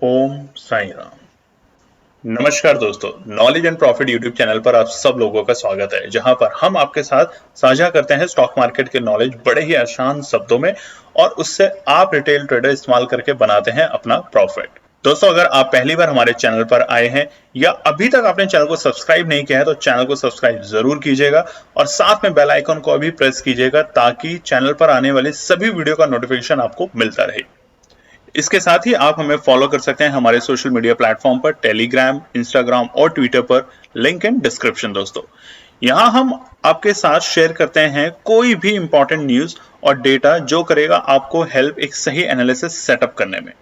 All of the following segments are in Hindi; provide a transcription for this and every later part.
ओम साई राम। नमस्कार दोस्तों, knowledge and profit YouTube channel पर आप सब लोगों का स्वागत है, जहां पर हम आपके साथ साझा करते हैं स्टॉक मार्केट के नॉलेज बड़े ही आसान शब्दों में और उससे आप रिटेल ट्रेडर इस्तेमाल करके बनाते हैं अपना प्रॉफिट। दोस्तों, अगर आप पहली बार हमारे चैनल पर आए हैं या अभी तक आपने चैनल को सब्सक्राइब नहीं किया है तो चैनल को सब्सक्राइब जरूर कीजिएगा और साथ में बेल आइकन को भी प्रेस कीजिएगा ताकि चैनल पर आने वाले सभी वीडियो का नोटिफिकेशन आपको मिलता रहे। इसके साथ ही आप हमें फॉलो कर सकते हैं हमारे सोशल मीडिया प्लेटफॉर्म पर, टेलीग्राम, इंस्टाग्राम और ट्विटर पर, लिंक इन डिस्क्रिप्शन। दोस्तों, यहां हम आपके साथ शेयर करते हैं कोई भी इंपॉर्टेंट न्यूज और डेटा जो करेगा आपको हेल्प एक सही एनालिसिस सेटअप करने में।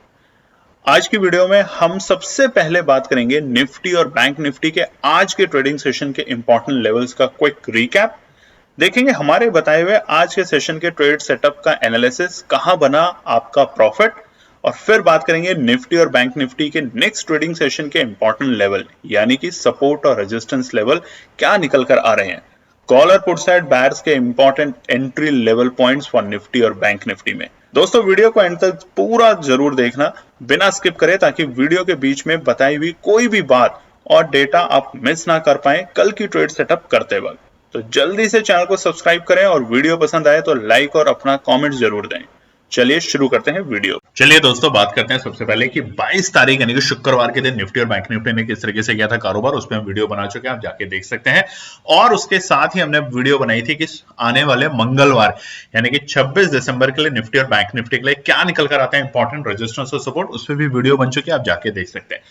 आज की वीडियो में हम सबसे पहले बात करेंगे निफ्टी और बैंक निफ्टी के आज के ट्रेडिंग सेशन के इंपॉर्टेंट लेवल्स का क्विक रिकैप। देखेंगे हमारे बताए हुए आज के सेशन के ट्रेड सेटअप का एनालिसिस, कहां बना आपका प्रॉफिट, और फिर बात करेंगे निफ्टी और बैंक निफ्टी के नेक्स्ट ट्रेडिंग सेशन के इंपॉर्टेंट लेवल यानी कि सपोर्ट और रेजिस्टेंस लेवल क्या निकल कर आ रहे हैं। कॉल और पुट साइड बायर्स के important entry level points for Nifty और बैंक निफ्टी में। दोस्तों, वीडियो को एंड तक पूरा जरूर देखना बिना स्किप करे, ताकि वीडियो के बीच में बताई हुई कोई भी बात और डेटा आप मिस ना कर पाए कल की ट्रेड सेटअप करते वक्त। तो जल्दी से चैनल को सब्सक्राइब करें और वीडियो पसंद आए तो लाइक और अपना कमेंट जरूर दें। चलिए शुरू करते हैं वीडियो। चलिए दोस्तों, बात करते हैं सबसे पहले कि 22 तारीख यानी कि शुक्रवार के दिन निफ्टी और बैंक निफ्टी ने किस तरीके से किया था कारोबार। उस पर हम वीडियो बना चुके हैं, आप जाके देख सकते हैं। और उसके साथ ही हमने वीडियो बनाई थी कि आने वाले मंगलवार यानी कि 26 दिसंबर के लिए निफ्टी और बैंक निफ्टी के लिए क्या निकल कर आता है इंपॉर्टेंट रेजिस्टेंस और सपोर्ट, उस पर भी वीडियो बन चुकी है, आप जाके देख सकते हैं।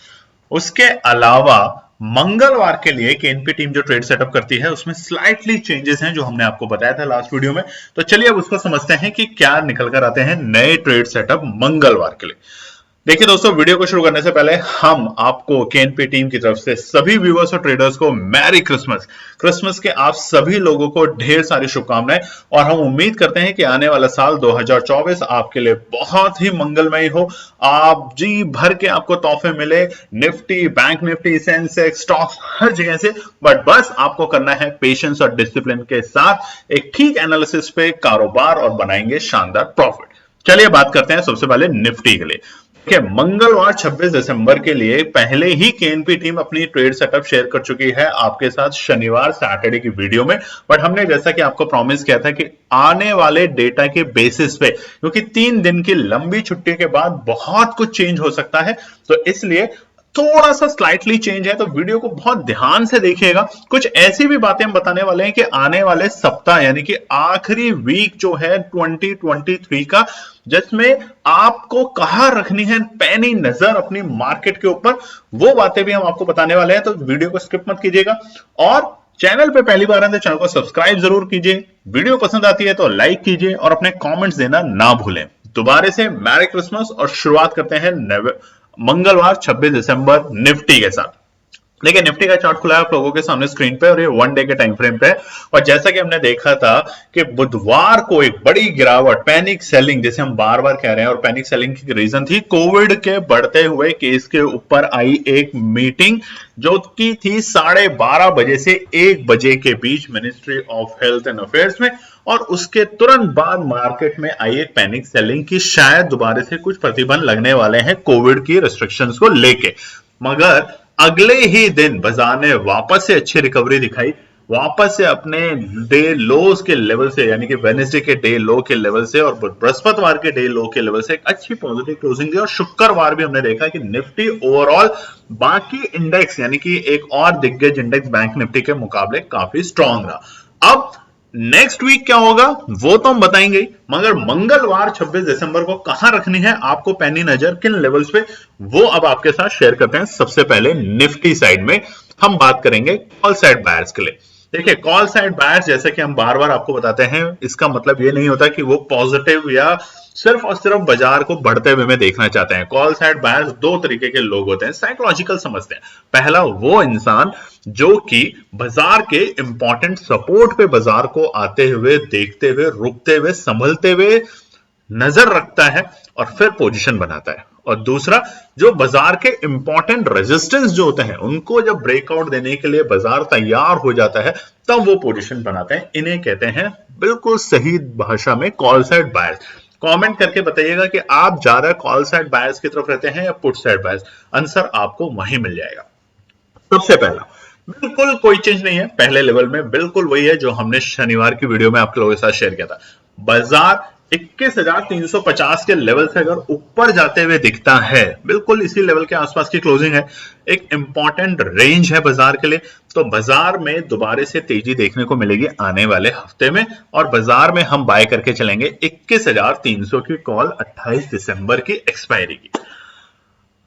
उसके अलावा मंगलवार के लिए केएनपी टीम जो ट्रेड सेटअप करती है उसमें स्लाइटली चेंजेस हैं जो हमने आपको बताया था लास्ट वीडियो में। तो चलिए अब उसको समझते हैं कि क्या निकल कर आते हैं नए ट्रेड सेटअप मंगलवार के लिए। देखिए दोस्तों, वीडियो को शुरू करने से पहले हम आपको केएनपी टीम की तरफ से सभी व्यूअर्स और ट्रेडर्स को मैरी क्रिसमस। क्रिसमस के आप सभी लोगों को ढेर सारी शुभकामनाएं और हम उम्मीद करते हैं कि आने वाला साल 2024 आपके लिए बहुत ही मंगलमय हो। आप जी भर के आपको तोहफे मिले, Nifty, bank Nifty, Sensex, stocks हर जगह से। बट बस आपको करना है पेशेंस और डिसिप्लिन के साथ एक ठीक एनालिसिस पे कारोबार और बनाएंगे शानदार प्रॉफिट। चलिए बात करते हैं सबसे पहले निफ्टी के लिए। मंगलवार 26 दिसंबर के लिए पहले ही केएनपी टीम अपनी ट्रेड सेटअप शेयर कर चुकी है आपके साथ शनिवार सैटरडे की वीडियो में। बट हमने जैसा कि आपको प्रॉमिस किया था कि आने वाले डेटा के बेसिस पे, क्योंकि 3 दिन की लंबी छुट्टी के बाद बहुत कुछ चेंज हो सकता है, तो इसलिए थोड़ा सा स्लाइटली चेंज है, तो वीडियो को बहुत ध्यान से देखिएगा। कुछ ऐसी भी बातें हम बताने वाले हैं कि आने वाले सप्ताह यानी कि आखिरी वीक जो है 2023 का, जिसमें आपको कहां रखनी है पैनी नजर अपनी मार्केट के ऊपर, वो बातें भी हम आपको बताने वाले हैं। तो वीडियो को स्किप मत कीजिएगा और चैनल पे पहली बार आए तो चैनल को सब्सक्राइब जरूर कीजिए। वीडियो पसंद आती है तो लाइक कीजिए और अपने कमेंट्स देना ना भूलें। दोबारा से मैरी क्रिसमस और शुरुआत करते हैं मंगलवार 26 दिसंबर निफ्टी के साथ। देखिए, निफ्टी का चार्ट खुला है आप लोगों के सामने स्क्रीन पे और ये 1 डे के टाइम फ्रेम पे है। और जैसा कि हमने देखा था कि बुधवार को एक बड़ी गिरावट, पैनिक सेलिंग जिसे हम बार बार कह रहे हैं, और पैनिक सेलिंग की रीजन थी कोविड के बढ़ते हुए केस के ऊपर आई एक मीटिंग जो की थी 12:30 बजे से 1 बजे के बीच ministry of health and affairs में। और उसके तुरंत बाद मार्केट में आई एक पैनिक सेलिंग की शायद दोबारा से कुछ प्रतिबंध लगने वाले हैं कोविड की रिस्ट्रिक्शंस को लेके। मगर अगले ही दिन बाजार ने वापस से अच्छी रिकवरी दिखाई, वापस से अपने डे लोज के लेवल से यानी कि वेडनेसडे के डे लो के लेवल से और बृहस्पतिवार के डे लो के लेवल से एक अच्छी पॉजिटिव क्लोजिंग दी। और शुक्रवार भी हमने देखा कि निफ्टी ओवरऑल बाकी इंडेक्स यानी कि एक और दिग्गज इंडेक्स बैंक निफ्टी के मुकाबले काफी स्ट्रांग रहा। अब नेक्स्ट वीक क्या होगा वो तो हम बताएंगे, मगर मंगलवार 26 दिसंबर को कहां रखनी है आपको पैनी नजर, किन लेवल्स पे, वो अब आपके साथ शेयर करते हैं। सबसे पहले निफ्टी साइड में हम बात करेंगे कॉल साइड बायर्स के लिए। देखिए, कॉल साइड बायर्स जैसे कि हम बार बार आपको बताते हैं, इसका मतलब ये नहीं होता कि वो पॉजिटिव या सिर्फ और सिर्फ बाजार को बढ़ते हुए में देखना चाहते हैं। कॉल साइड बायर्स 2 तरीके के लोग होते हैं, साइकोलॉजिकल समझते हैं। पहला वो इंसान जो कि बाजार के इंपॉर्टेंट सपोर्ट पे बाजार को आते हुए, देखते हुए, रुकते हुए, संभलते हुए नजर रखता है और फिर पोजीशन बनाता है। और दूसरा जो बाजार के इंपॉर्टेंट रेजिस्टेंस जो होते हैं उनको जब ब्रेकआउट देने के लिए बाजार तैयार हो जाता है तब वो पोजीशन बनाते हैं। इन्हें कहते हैं बिल्कुल सही भाषा में कॉल साइड बायर्स। कमेंट करके बताइएगा कि आप ज्यादा कॉल साइड बायर्स की तरफ रहते हैं या पुट साइड बायर्स। आंसर आपको वहीं मिल जाएगा। सबसे पहला, बिल्कुल कोई चेंज नहीं है, पहले लेवल में बिल्कुल वही है जो हमने शनिवार की वीडियो में आप लोगों के साथ शेयर किया था। बाजार 21,350 के लेवल से अगर ऊपर जाते हुए दिखता है, बिल्कुल इसी लेवल के आसपास की क्लोजिंग है, एक इंपॉर्टेंट रेंज है बाजार के लिए, तो बाजार में दोबारा से तेजी देखने को मिलेगी आने वाले हफ्ते में, और बाजार में हम बाय करके चलेंगे 21,300 की कॉल 28 दिसंबर की एक्सपायरी की।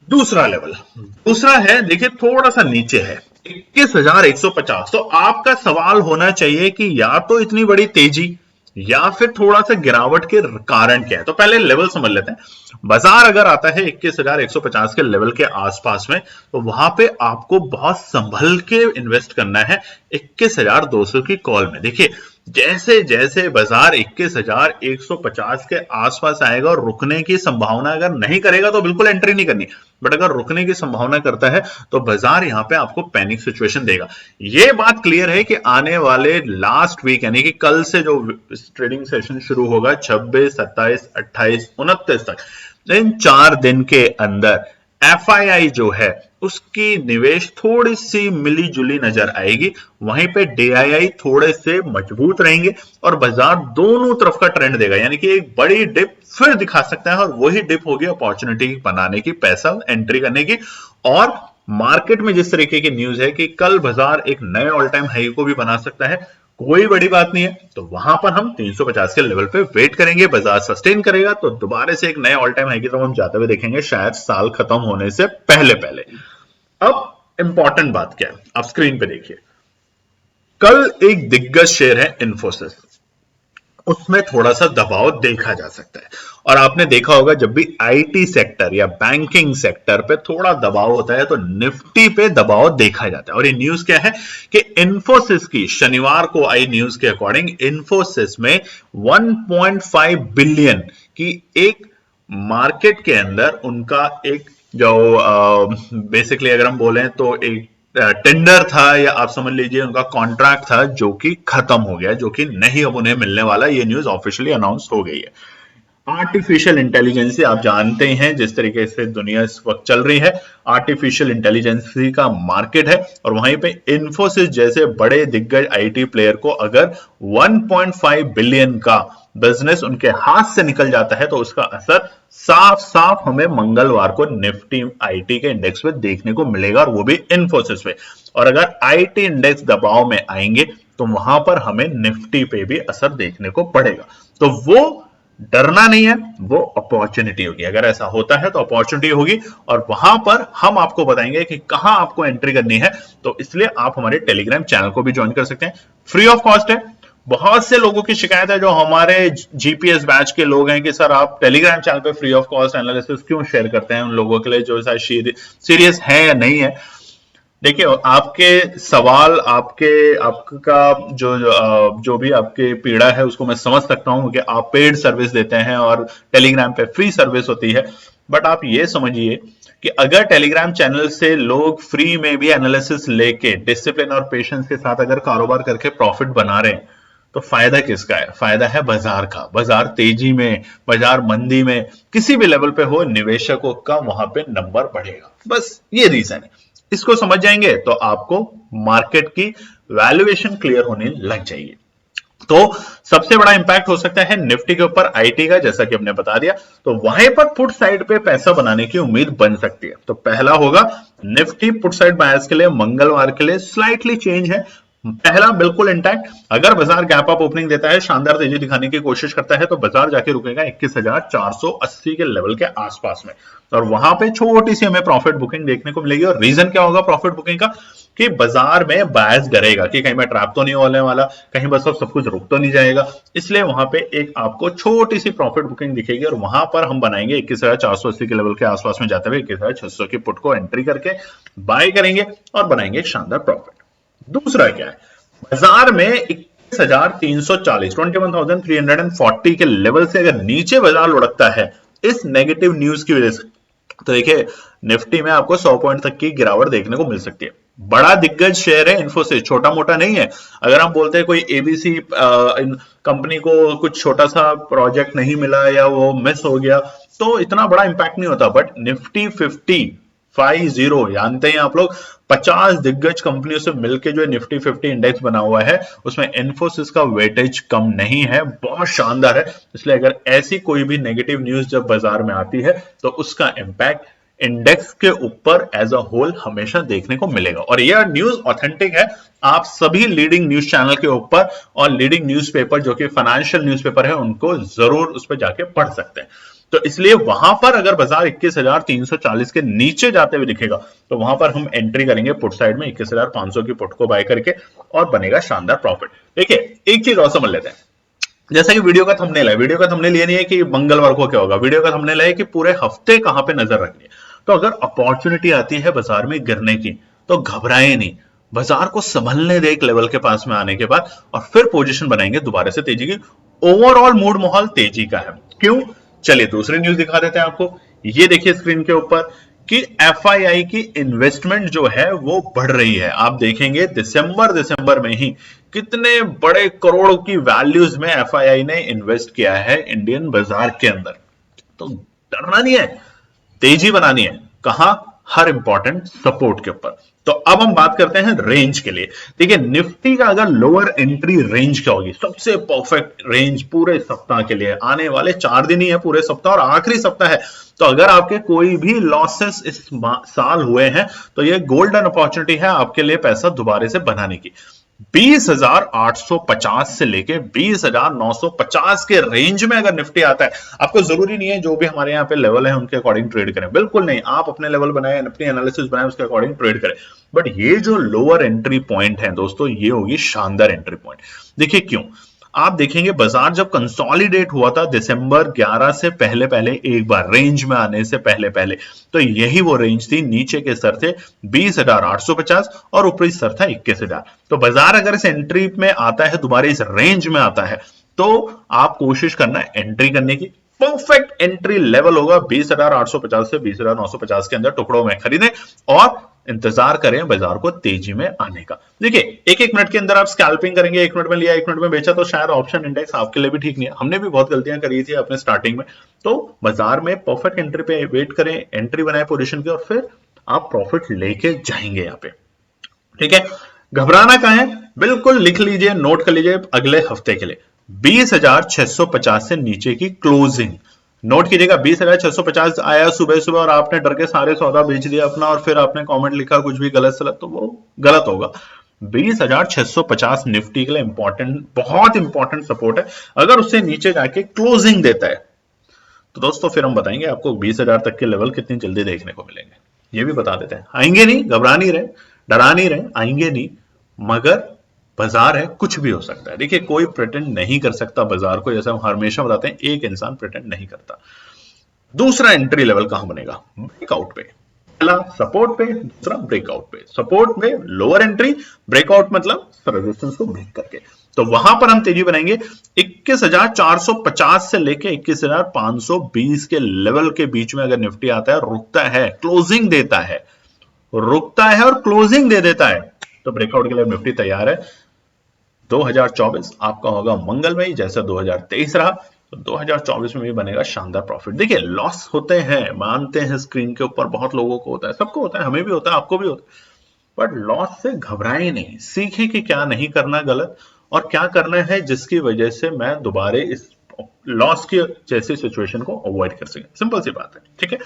दूसरा लेवल, दूसरा है, देखिए थोड़ा सा नीचे है 21,150। तो आपका सवाल होना चाहिए कि या तो इतनी बड़ी तेजी या फिर थोड़ा सा गिरावट के कारण क्या है। तो पहले लेवल समझ लेते हैं। बाजार अगर आता है 21,150 के लेवल के आसपास में, तो वहां पे आपको बहुत संभल के इन्वेस्ट करना है 21,200 की कॉल में। देखिए जैसे जैसे बाजार 21,150 के आसपास आएगा और रुकने की संभावना अगर नहीं करेगा तो बिल्कुल एंट्री नहीं करनी, बट अगर रुकने की संभावना करता है तो बाजार यहां पे आपको पैनिक सिचुएशन देगा। ये बात क्लियर है कि आने वाले लास्ट वीक यानी कि कल से जो ट्रेडिंग सेशन शुरू होगा 26, 27, 28, 29 तक, इन 4 दिन के अंदर एफआईआई जो है उसकी निवेश थोड़ी सी मिली जुली नजर आएगी, वहीं पे डीआईआई थोड़े से मजबूत रहेंगे और बाजार दोनों तरफ का ट्रेंड देगा, यानी कि एक बड़ी डिप फिर दिखा सकता है, और वही डिप होगी अपॉर्चुनिटी बनाने की, पैसा एंट्री करने की। और मार्केट में जिस तरीके की न्यूज है कि कल बाजार एक नए ऑल टाइम हाई को भी बना सकता है, कोई बड़ी बात नहीं है, तो वहां पर हम 350 के लेवल पे वेट करेंगे। बाजार सस्टेन करेगा तो दोबारा से एक नए ऑल टाइम हाई की तरफ हम जाते हुए देखेंगे, शायद साल खत्म होने से पहले पहले। अब इंपॉर्टेंट बात क्या है, आप स्क्रीन पे देखिए। कल एक दिग्गज शेयर है इन्फोसिस, उसमें थोड़ा सा दबाव देखा जा सकता है, और आपने देखा होगा जब भी आईटी सेक्टर या बैंकिंग सेक्टर पे थोड़ा दबाव होता है तो निफ्टी पे दबाव देखा जाता है। और ये न्यूज क्या है कि इन्फोसिस की शनिवार को आई न्यूज के अकॉर्डिंग इन्फोसिस में 1.5 बिलियन की एक मार्केट के अंदर उनका एक जो बेसिकली अगर हम बोलें तो एक टेंडर था, या आप समझ लीजिए उनका कॉन्ट्रैक्ट था जो कि खत्म हो गया, जो कि नहीं अब उन्हें मिलने वाला। ये न्यूज ऑफिशियली अनाउंस हो गई है। आर्टिफिशियल इंटेलिजेंस आप जानते हैं जिस तरीके से दुनिया इस वक्त चल रही है, आर्टिफिशियल इंटेलिजेंस का मार्केट है, और वहीं पे इन्फोसिस जैसे बड़े दिग्गज आईटी प्लेयर को अगर 1.5 बिलियन का बिजनेस उनके हाथ से निकल जाता है तो उसका असर साफ साफ हमें मंगलवार को निफ्टी आईटी के इंडेक्स पे देखने को मिलेगा, और वो भी इन्फोसिस पे। और अगर आईटी इंडेक्स दबाव में आएंगे तो वहां पर हमें निफ्टी पे भी असर देखने को पड़ेगा। तो वो डरना नहीं है, वो अपॉर्चुनिटी होगी। अगर ऐसा होता है तो अपॉर्चुनिटी होगी, और वहां पर हम आपको बताएंगे कि कहां आपको एंट्री करनी है। तो इसलिए आप हमारे टेलीग्राम चैनल को भी ज्वाइन कर सकते हैं, फ्री ऑफ कॉस्ट है। बहुत से लोगों की शिकायत है जो हमारे जीपीएस बैच के लोग हैं कि सर आप टेलीग्राम चैनल पे फ्री ऑफ कॉस्ट एनालिसिस क्यों शेयर करते हैं उन लोगों के लिए जो सीरियस है या नहीं है। देखिए आपके सवाल, आपका जो भी आपके पीड़ा है उसको मैं समझ सकता हूं कि आप पेड सर्विस देते हैं और टेलीग्राम पे फ्री सर्विस होती है, बट आप ये समझिए कि अगर टेलीग्राम चैनल से लोग फ्री में भी एनालिसिस लेके डिसिप्लिन और पेशेंस के साथ अगर कारोबार करके प्रॉफिट बना रहे हैं तो फायदा किसका है? फायदा है बाजार का। बाजार तेजी में, बाजार मंदी में, किसी भी लेवल पे हो, निवेशकों का वहां पे नंबर बढ़ेगा। बस ये रीजन है। इसको समझ जाएंगे तो आपको मार्केट की वैल्यूएशन क्लियर होने लग जाएगी। तो सबसे बड़ा इंपैक्ट हो सकता है निफ्टी के ऊपर आईटी का, जैसा कि हमने बता दिया। तो वहीं पर पुट साइड पे पैसा बनाने की उम्मीद बन सकती है। तो पहला होगा निफ्टी पुट साइड बायर्स के लिए मंगलवार के लिए स्लाइटली चेंज है। पहला बिल्कुल इंटैक्ट, अगर बाजार गैप अप ओपनिंग देता है, शानदार तेजी दिखाने की कोशिश करता है, तो बाजार जाके रुकेगा 21,480 के लेवल के आसपास में, और वहां पे छोटी सी हमें प्रॉफिट बुकिंग देखने को मिलेगी। और रीजन क्या होगा प्रॉफिट बुकिंग का? कि बाजार में बायस डरेगा कि कहीं मैं ट्रैप तो नहीं होने वाला, कहीं बस अब सब कुछ रुक तो नहीं जाएगा, इसलिए वहां पे एक आपको छोटी सी प्रॉफिट बुकिंग दिखेगी, और वहां पर हम बनाएंगे 21,480 के लेवल के आसपास में जाते हुए 21,600 की पुट को एंट्री करके बाय करेंगे और बनाएंगे एक शानदार प्रॉफिट। दूसरा क्या है, बाजार में 21,340 21,340 के लेवल से अगर नीचे बाजार लुढ़कता है इस नेगेटिव न्यूज की वजह से, तो देखिए निफ्टी में आपको 100 पॉइंट तक की गिरावट देखने को मिल सकती है। बड़ा दिग्गज शेयर है इन्फोसिस, छोटा मोटा नहीं है। अगर हम बोलते हैं कोई एबीसी कंपनी को कुछ छोटा सा प्रोजेक्ट नहीं मिला या वो मिस हो गया तो इतना बड़ा इंपैक्ट नहीं होता, बट निफ्टी 50 जानते हैं आप लोग, 50 दिग्गज कंपनियों से मिलकर जो निफ्टी 50 इंडेक्स बना हुआ है उसमें इन्फोसिस का वेटेज कम नहीं है, बहुत शानदार है। इसलिए अगर ऐसी कोई भी नेगेटिव न्यूज जब बाजार में आती है तो उसका इंपैक्ट इंडेक्स के ऊपर एज अ होल हमेशा देखने को मिलेगा। और यह न्यूज ऑथेंटिक है, आप सभी लीडिंग न्यूज चैनल के ऊपर और लीडिंग न्यूज़पेपर जो कि फाइनेंशियल न्यूज़पेपर है उनको जरूर उस पर जाके पढ़ सकते हैं। तो इसलिए वहां पर अगर बाजार 21,340 के नीचे जाते हुए दिखेगा तो वहां पर हम एंट्री करेंगे पुट साइड में 21,500 की पुट को बाय करके और बनेगा शानदार प्रॉफिट। देखिए एक चीज और समझ लेते हैं, जैसा कि वीडियो का थंबनेल है, वीडियो का थंबनेल ये नहीं है कि मंगलवार को क्या होगा, वीडियो का थंबनेल है कि पूरे हफ्ते कहां पे नजर रखनी है। तो अगर अपॉर्चुनिटी आती है बाजार में गिरने की तो घबराए नहीं, बाजार को संभलने दे एक लेवल के पास में आने के बाद और फिर पोजीशन बनाएंगे दोबारा से तेजी की। ओवरऑल मूड माहौल तेजी का है। क्यों? चलिए दूसरी न्यूज दिखा देते हैं आपको। ये देखिए स्क्रीन के ऊपर कि एफआईआई की इन्वेस्टमेंट जो है वो बढ़ रही है। आप देखेंगे दिसंबर में ही कितने बड़े करोड़ों की वैल्यूज में एफआईआई ने इन्वेस्ट किया है इंडियन बाजार के अंदर। तो डरना नहीं है, तेजी बनानी है। कहां? हर इंपॉर्टेंट सपोर्ट के ऊपर। तो अब हम बात करते हैं रेंज के लिए। देखिए निफ्टी का अगर लोअर एंट्री रेंज क्या होगी, सबसे परफेक्ट रेंज पूरे सप्ताह के लिए, आने वाले 4 दिन ही है पूरे सप्ताह और आखिरी सप्ताह है। तो अगर आपके कोई भी लॉसेस इस साल हुए हैं तो ये गोल्डन अपॉर्चुनिटी है आपके लिए पैसा दोबारा से बनाने की। 20,850 से लेके 20,950 के रेंज में अगर निफ्टी आता है, आपको जरूरी नहीं है जो भी हमारे यहाँ पे लेवल है उनके अकॉर्डिंग ट्रेड करें, बिल्कुल नहीं, आप अपने लेवल बनाए, निफ्टी एनालिसिस बनाए, उसके अकॉर्डिंग ट्रेड करें। बट ये जो लोअर एंट्री पॉइंट है दोस्तों, ये होगी शानदार एंट्री पॉइंट। देखिए क्यों, आप देखेंगे बाजार जब कंसोलिडेट हुआ था दिसंबर 11 से पहले पहले, एक बार रेंज में आने से पहले पहले, तो यही वो रेंज थी। नीचे के स्तर थे 20,850 और ऊपरी स्तर था 21,000। तो बाजार अगर इस एंट्री में आता है, दोबारा इस रेंज में आता है, तो आप कोशिश करना है एंट्री करने की। परफेक्ट एंट्री लेवल होगा 20,850 से 20,950 के अंदर टुकड़ों में खरीदें और इंतजार करें बाजार को तेजी में आने का। देखिए एक एक मिनट के अंदर आप स्कैल्पिंग करेंगे, 1 मिनट में लिया 1 मिनट में बेचा, तो शायद ऑप्शन इंडेक्स आपके लिए भी ठीक नहीं है। हमने भी बहुत गलतियां करी थी अपने स्टार्टिंग में। तो बाजार में परफेक्ट एंट्री पे वेट करें, एंट्री बनाए पोजीशन की और फिर आप प्रॉफिट लेके जाएंगे यहाँ पे। ठीक है, घबराना कहां है, बिल्कुल लिख लीजिए, नोट कर लीजिए अगले हफ्ते के लिए 20,650 से नीचे की क्लोजिंग नोट कीजिएगा। 20,650 आया सुबह सुबह और आपने डर के सारे सौदा बेच दिया अपना और फिर आपने कमेंट लिखा कुछ भी गलत सलत, तो वो गलत होगा। 20,650 निफ्टी के लिए इंपॉर्टेंट, बहुत इंपॉर्टेंट सपोर्ट है। अगर उससे नीचे जाके क्लोजिंग देता है तो दोस्तों फिर हम बताएंगे आपको 20,000 तक के लेवल कितनी जल्दी देखने को मिलेंगे, ये भी बता देते हैं। आएंगे नहीं, घबरा नहीं रहे, डरा नहीं रहे, आएंगे नहीं, मगर बाजार है, कुछ भी हो सकता है। देखिए कोई प्रिटेंड नहीं कर सकता बाजार को, जैसे हम हमेशा बताते हैं, एक इंसान प्रिटेंड नहीं करता। दूसरा एंट्री लेवल कहां बनेगा? ब्रेकआउट पे। पहला सपोर्ट पे, दूसरा ब्रेकआउट पे। सपोर्ट में लोअर एंट्री, ब्रेकआउट मतलब रेजिस्टेंस को ब्रेक करके। तो वहां पर हम तेजी बनाएंगे 21,450 से लेके 21,520 के लेवल के बीच में। अगर निफ्टी आता है, रुकता है, क्लोजिंग देता है, रुकता है और क्लोजिंग दे देता है, तो ब्रेकआउट के लिए निफ्टी तैयार है। 2024 आपका होगा मंगलमय, जैसा 2023 रहा, तो 2024 में भी बनेगा शानदार प्रॉफिट। देखिए लॉस होते हैं, मानते हैं, स्क्रीन के ऊपर बहुत लोगों को होता है, सबको होता है, हमें भी होता है, आपको भी होता है, बट लॉस से घबराए नहीं, सीखें कि क्या नहीं करना गलत और क्या करना है जिसकी वजह से मैं दोबारा इस लॉस की जैसी सिचुएशन को अवॉइड कर सके। सिंपल सी बात है। ठीक है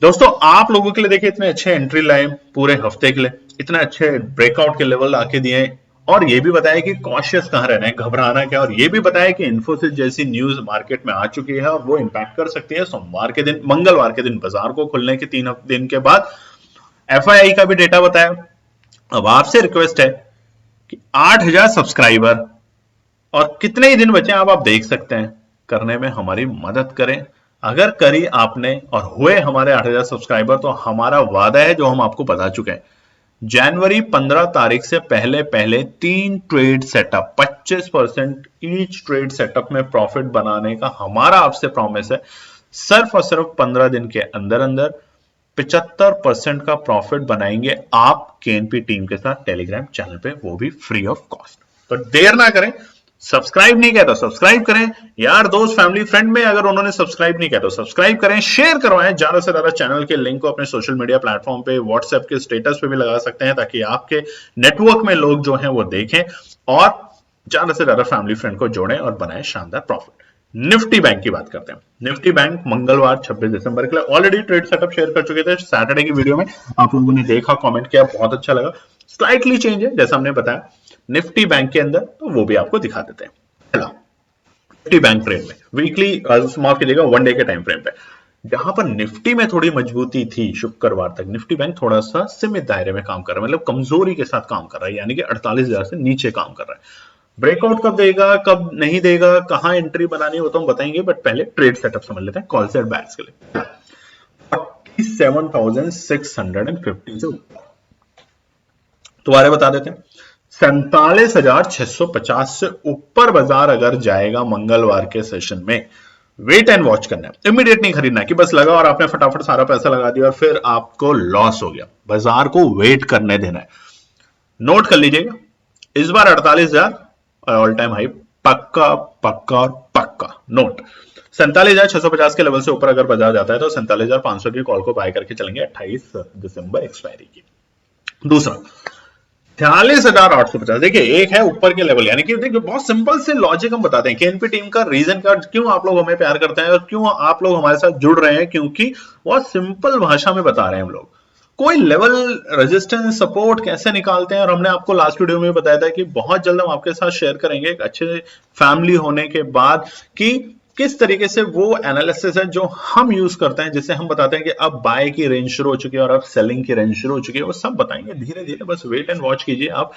दोस्तों, आप लोगों के लिए देखिए इतने अच्छे एंट्री लाए पूरे हफ्ते के लिए, इतने अच्छे ब्रेकआउट के लेवल आके दिए, और ये भी बताया कि कॉशियस कहां रहना है, घबराना क्या, और ये भी बताया कि इन्फोसिस जैसी न्यूज मार्केट में आ चुकी है और वो इंपैक्ट कर सकती है सोमवार के दिन, मंगलवार के दिन बाजार को खुलने के 3 दिन के बाद। एफआईआई का भी डेटा बताया। अब आपसे रिक्वेस्ट है कि 8,000 सब्सक्राइबर और कितने ही दिन बचे आप देख सकते हैं, करने में हमारी मदद करें। अगर करी आपने और हुए हमारे 8,000 सब्सक्राइबर, तो हमारा वादा है जो हम आपको बता चुके हैं, जनवरी 15 तारीख से पहले पहले 3 trade setup, 25% each trade setup में प्रॉफिट बनाने का हमारा आपसे प्रॉमिस है। सिर्फ और सिर्फ 15 दिन के अंदर अंदर 75% का प्रॉफिट बनाएंगे आप केएनपी टीम के साथ टेलीग्राम चैनल पे, वो भी फ्री ऑफ कॉस्ट। तो देर ना करें, सब्सक्राइब नहीं किया तो सब्सक्राइब करें, यार दोस्त फैमिली फ्रेंड में अगर उन्होंने सब्सक्राइब नहीं किया तो सब्सक्राइब करें, शेयर करवाएं ज्यादा से ज्यादा। चैनल के लिंक को अपने सोशल मीडिया प्लेटफॉर्म पे, व्हाट्सएप के स्टेटस पे भी लगा सकते हैं, ताकि आपके नेटवर्क में लोग जो हैं वो देखें और ज्यादा से ज्यादा फैमिली फ्रेंड को जोड़ें और बनाएं शानदार प्रॉफिट। निफ्टी बैंक की बात करते हैं। निफ्टी बैंक मंगलवार 26 दिसंबर के लिए ऑलरेडी ट्रेड सेटअप शेयर कर चुके थे सैटरडे की वीडियो में, आप लोगों ने देखा, कमेंट किया, बहुत अच्छा लगा। स्लाइटली चेंज है जैसा हमने बताया निफ्टी बैंक के अंदर, तो वो भी आपको दिखा देते हैं। चलो निफ्टी बैंक ट्रेड में वीकली माफ कीजिएगा, वन डे के टाइम फ्रेम पे जहां पर निफ्टी में थोड़ी मजबूती थी शुक्रवार तक, निफ्टी बैंक थोड़ा सा सीमित दायरे में काम कर रहा है, मतलब कमजोरी के साथ काम कर रहा है, यानी कि 48,000 से नीचे काम कर रहा है। ब्रेकआउट कब देगा, कब नहीं देगा, कहां एंट्री बनानी है वो तो हम बताएंगे, बट पहले ट्रेड सेटअप समझ लेते हैं कॉल सेट बैट्स के लिए। 47,650 से ऊपर दोबारा बता देते हैं, 47,650 से ऊपर बाजार अगर जाएगा मंगलवार के सेशन में, वेट एंड वॉच करना है, इमीडिएट नहीं खरीदना कि बस लगा और आपने फटाफट सारा पैसा लगा दिया और फिर आपको लॉस हो गया। बाजार को वेट करने देना है। नोट कर लीजिएगा, इस बार 48,000 ऑल टाइम हाई पक्का पक्का और पक्का। नोट 47,650 के लेवल से ऊपर अगर बाजार जाता है तो 47,500 की कॉल को बाय करके चलेंगे 28 दिसंबर एक्सपायरी की। दूसरा 46,850, देखिए एक है ऊपर के लेवल, यानी कि देखिए बहुत सिंपल से लॉजिक हम बताते हैं केएनपी टीम का, रीजन का, क्यों आप लोग हमें प्यार करते हैं और क्यों आप लोग हमारे साथ जुड़ रहे हैं, क्योंकि बहुत सिंपल भाषा में बता रहे हैं हम लोग कोई लेवल रेजिस्टेंस सपोर्ट कैसे निकालते हैं। और हमने आपको लास्ट वीडियो में बताया था कि बहुत जल्द हम आपके साथ शेयर करेंगे एक अच्छे फैमिली होने के बाद कि किस तरीके से वो एनालिसिस है जो हम यूज करते हैं, जिससे हम बताते हैं कि अब बाय की रेंज शुरू हो चुकी है और अब सेलिंग की रेंज शुरू हो चुकी है, वो सब बताएंगे धीरे धीरे। बस वेट एंड वॉच कीजिए, आप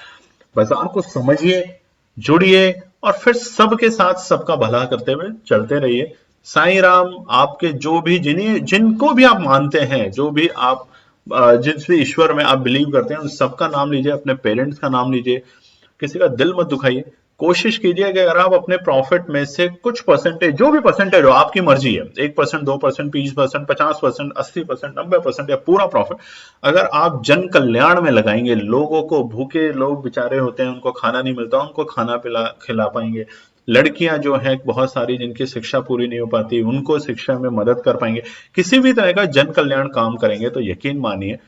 बाजार को समझिए, जुड़िए और फिर सबके साथ सबका भला करते हुए चलते रहिए। साईं राम आपके जो भी जिनको भी आप मानते हैं, जो भी आप जिस भी ईश्वर में आप बिलीव करते हैं, उन सबका नाम लीजिए, अपने पेरेंट्स का नाम लीजिए, किसी का दिल मत दुखाइए। कोशिश कीजिए कि अगर आप अपने प्रॉफिट में से कुछ परसेंटेज, जो भी परसेंटेज हो आपकी मर्जी है, 1%, 2%, 20%, 50%, 80%, 90% या पूरा प्रॉफिट, अगर आप जन कल्याण में लगाएंगे, लोगों को, भूखे लोग बेचारे होते हैं उनको खाना नहीं मिलता, उनको खाना खिला पाएंगे, लड़कियां जो हैं बहुत सारी जिनकी शिक्षा पूरी नहीं हो पाती उनको शिक्षा में मदद कर पाएंगे, किसी भी तरह का जन कल्याण काम करेंगे, तो यकीन मानिए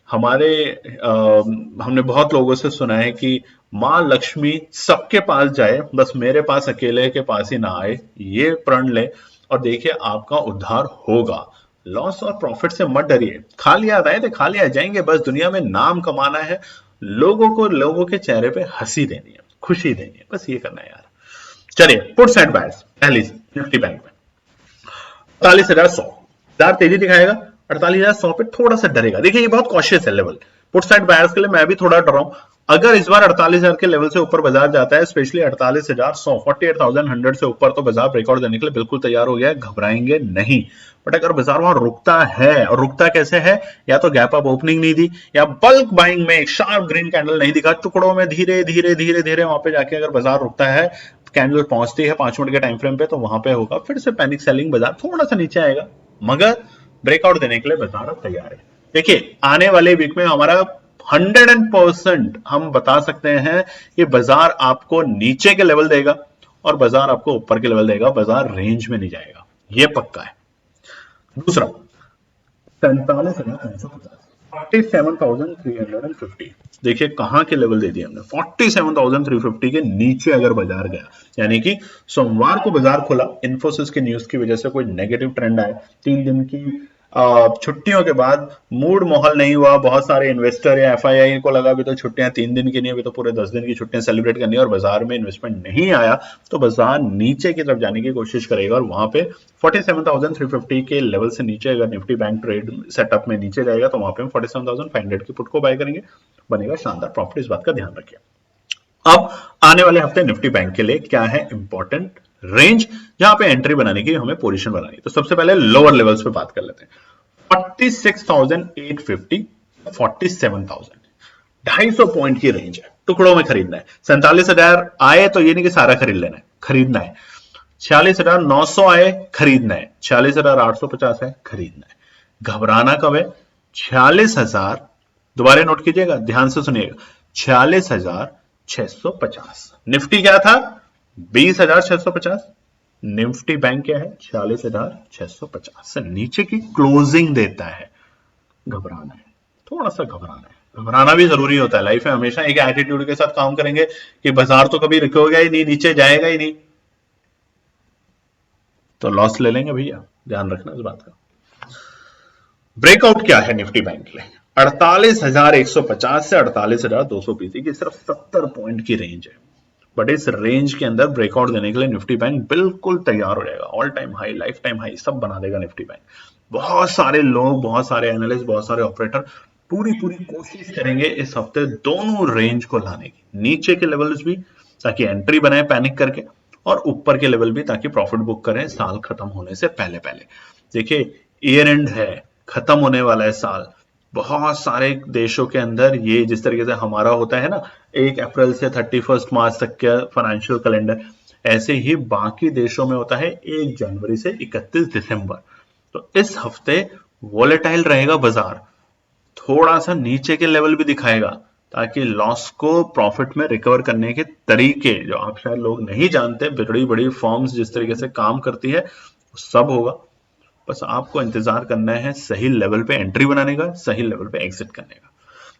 हमने बहुत लोगों से सुना है कि मां लक्ष्मी सबके पास जाए, बस मेरे पास अकेले के पास ही ना आए। ये प्रण ले और देखिए आपका उद्धार होगा। लॉस और प्रॉफिट से मत डरिए, खाली याद आए थे खाली आ जाएंगे, बस दुनिया में नाम कमाना है, लोगों के चेहरे पे हंसी देनी है, खुशी देनी है, बस ये करना है यार। चलिए पुट्स एंड बायर्स, पहली निफ्टी बैंक में 48,100 तेजी दिखाएगा, 48,100 पे थोड़ा सा डरेगा। देखिए ये बहुत कॉशियस है लेवल, पुट्स एंड बायर्स के लिए मैं भी थोड़ा डर रहा हूं। अगर इस बार 48,000 के लेवल से ऊपर बाजार जाता है, स्पेशली 48,100, 48,100 से ऊपर, तो बाजार ब्रेकआउट देने के लिए बिल्कुल तैयार हो गया है, घबराएंगे नहीं। बट अगर बाजार वहां रुकता है, और रुकता कैसे है, या तो गैप अप ओपनिंग नहीं दी, या बल्क बाइंग में एक शार्प ग्रीन कैंडल नहीं दिखा, टुकड़ों में धीरे धीरे धीरे धीरे वहां पे जाके अगर बाजार रुकता है, कैंडल पहुंचती है 5 मिनट के टाइम फ्रेम पे, तो वहां पे होगा फिर से पैनिक सेलिंग, बाजार थोड़ा सा नीचे आएगा, मगर ब्रेकआउट देने के लिए बाजार अब तैयार है। देखिए आने वाले वीक में हमारा 100% हम बता सकते हैं कि बाजार आपको नीचे के लेवल देगा और बाजार आपको ऊपर के लेवल देगा, बाजार रेंज में नहीं जाएगा, ये पक्का है। दूसरा 47,350, देखिए कहां के लेवल दे दिए हमने, 47,350 के नीचे अगर बाजार गया, यानी कि सोमवार को बाजार खुला, इन्फोसिस की न्यूज की वजह से कोई नेगेटिव ट्रेंड आया, 3 दिन की छुट्टियों के बाद मूड माहौल नहीं हुआ, बहुत सारे इन्वेस्टर या एफआईआई को लगा भी तो छुट्टियां 3 दिन की नहीं, अभी तो पूरे 10 दिन की छुट्टियां सेलिब्रेट करनी है और बाजार में इन्वेस्टमेंट नहीं आया, तो बाजार नीचे की तरफ जाने की कोशिश करेगा और वहां पे 47,350 के लेवल से नीचे अगर निफ्टी बैंक ट्रेड सेटअप में नीचे जाएगा तो वहां पे हम 47,500 की पुट को बाय करेंगे, बनेगा शानदार प्रॉफिट, इस बात का ध्यान रखिए। अब आने वाले हफ्ते निफ्टी बैंक के लिए क्या है इंपॉर्टेंट रेंज जहां पे एंट्री बनाने की हमें पोजीशन बनानी है, तो सबसे पहले लोअर लेवल्स पे बात कर लेते हैं। 46,850, 47,000, 250 पॉइंट की रेंज है, टुकड़ों में खरीदना है। 47,000 आए तो ये नहीं कि सारा खरीद लेना है, खरीदना है। 46,900 आए, खरीदना है। 46,850 है, खरीदना है। घबराना कब है? 46,000, दोबारा नोट कीजिएगा, ध्यान से सुनिएगा, 46,650। निफ्टी क्या था? 20,650। निफ्टी बैंक क्या है? 46,650 से नीचे की क्लोजिंग देता है। घबराना है, थोड़ा सा घबराना है। घबराना भी जरूरी होता है लाइफ में। हमेशा एक एटीट्यूड के साथ काम करेंगे कि बाजार तो कभी रुकेगा ही नहीं, नीचे जाएगा ही नहीं, तो लॉस ले लेंगे भैया, ध्यान रखना इस बात का। ब्रेकआउट क्या है निफ्टी बैंक के लिए? 48,150 से 48,220 की सिर्फ 70 पॉइंट की रेंज है, बट इस रेंज के अंदर ब्रेकआउट देने के लिए निफ्टी बैंक बिल्कुल तैयार हो जाएगा। All time high, life time high सब बना देगा निफ्टी बैंक। बहुत सारे लोग, बहुत सारे एनालिस्ट, बहुत सारे ऑपरेटर पूरी पूरी कोशिश करेंगे इस हफ्ते दोनों रेंज को लाने की, नीचे के लेवल्स भी ताकि एंट्री बनाए पैनिक करके, और ऊपर के लेवल भी ताकि प्रॉफिट बुक करें साल खत्म होने से पहले पहले। देखिए, ईयर एंड है, खत्म होने वाला है साल। बहुत सारे देशों के अंदर ये जिस तरीके से हमारा होता है ना 1 अप्रैल से 31 मार्च तक का फाइनेंशियल कैलेंडर, ऐसे ही बाकी देशों में होता है 1 जनवरी से 31 दिसंबर। तो इस हफ्ते वोलेटाइल रहेगा बाजार, थोड़ा सा नीचे के लेवल भी दिखाएगा ताकि लॉस को प्रॉफिट में रिकवर करने के तरीके जो आप शायद लोग नहीं जानते, बड़ी बड़ी फॉर्म्स जिस तरीके से काम करती है सब होगा। बस आपको इंतजार करना है सही लेवल पे एंट्री बनाने का, सही लेवल पे एग्जिट करने का।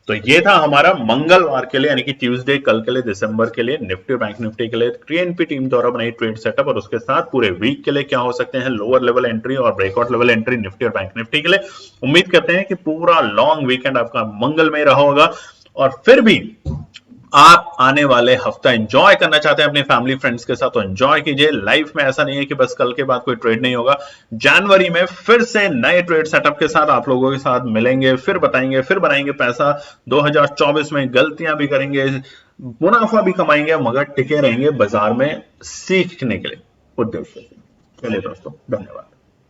तो ये था हमारा मंगलवार के लिए यानी कि ट्यूसडे, कल के लिए, दिसंबर के लिए निफ्टी और बैंक निफ्टी के लिए TNP टीम द्वारा बनाई ट्रेड सेटअप, और उसके साथ पूरे वीक के लिए क्या हो सकते हैं लोअर लेवल एंट्री और ब्रेकआउट लेवल एंट्री निफ्टी और बैंक निफ्टी के लिए। उम्मीद करते हैं कि पूरा लॉन्ग वीकेंड आपका मंगलमय रहा होगा, और फिर भी आप आने वाले हफ्ता एंजॉय करना चाहते हैं अपने फैमिली फ्रेंड्स के साथ, तो एंजॉय कीजिए। लाइफ में ऐसा नहीं है कि बस कल के बाद कोई ट्रेड नहीं होगा। जनवरी में फिर से नए ट्रेड सेटअप के साथ आप लोगों के साथ मिलेंगे, फिर बताएंगे, फिर बनाएंगे पैसा। 2024 में गलतियां भी करेंगे, मुनाफा भी कमाएंगे, मगर टिके रहेंगे बाजार में सीखने के लिए उद्देश्य से। चलिए दोस्तों, धन्यवाद।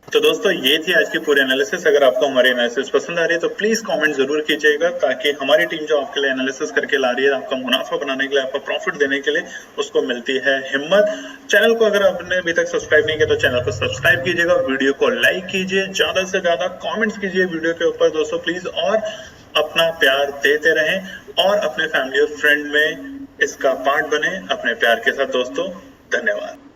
तो दोस्तों, ये थी आज की पूरी एनालिसिस। अगर आपको हमारी एनालिसिस पसंद आ रही है तो प्लीज कमेंट जरूर कीजिएगा, ताकि हमारी टीम जो आपके लिए एनालिसिस करके ला रही है, आपका मुनाफा बनाने के लिए, आपका प्रॉफिट देने के लिए, उसको मिलती है हिम्मत। चैनल को अगर आपने अभी तक सब्सक्राइब नहीं किया तो चैनल को सब्सक्राइब कीजिएगा, वीडियो को लाइक कीजिए, ज्यादा से ज्यादा कॉमेंट्स कीजिए वीडियो के ऊपर दोस्तों प्लीज, और अपना प्यार देते रहें और अपने फैमिली और फ्रेंड में इसका पार्ट बने अपने प्यार के साथ दोस्तों। धन्यवाद।